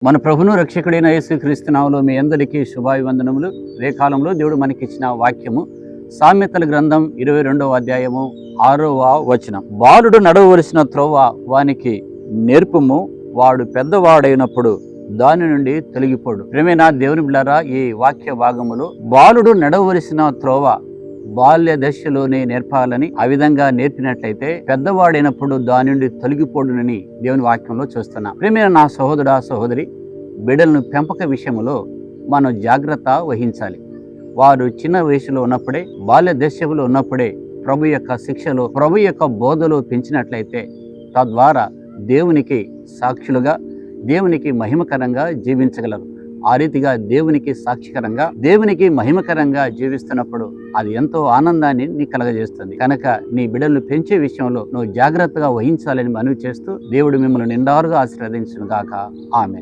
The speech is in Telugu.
మన ప్రభును రక్షకుడైన యేసుక్రీస్తు నామములో మీ అందరికీ శుభాభివందనములు. ఏ కాలంలో దేవుడు మనకిచ్చిన వాక్యము సామెతల గ్రంథం 22వ అధ్యాయము 6వ వచనం. బాలుడు నడవవలసిన త్రోవ వానికి నేర్పుము, వాడు పెద్దవాడైనప్పుడు దాని నుండి తొలగిపోడు. ప్రియమైన దేవుని బిడ్డలారా, ఈ వాక్య భాగములో బాలుడు నడవవలసిన త్రోవ బాల్య దశలోనే నేర్పాలని ఆ విధంగా నేర్పినట్లయితే పెద్దవాడైనప్పుడు దాని నుండి తొలగిపోడునని దేవుని వాక్యంలో చూస్తున్నాం. ప్రియమైన నా సహోదరా సహోదరి, బిడ్డలను పెంపక విషయంలో మనం జాగ్రత్త వహించాలి. వారు చిన్న వయసులో ఉన్నప్పుడే, బాల్య దశలో ఉన్నప్పుడే ప్రభు యొక్క శిక్షలో, ప్రభు యొక్క బోధలో పెంచినట్లయితే తద్వారా దేవునికి సాక్షులుగా, దేవునికి మహిమకరంగా జీవించగలరు. ఆ రీతిగా దేవునికి సాక్షికరంగా, దేవునికి మహిమకరంగా జీవిస్తున్నప్పుడు అది ఎంతో ఆనందాన్ని నీకు కలగజేస్తుంది. కనుక నీ బిడ్డలను పెంచే విషయంలో నువ్వు జాగ్రత్తగా వహించాలని మనవి చేస్తూ దేవుడు మిమ్మల్ని నిండారుగా ఆశీర్వదించును గాక. ఆమేన్.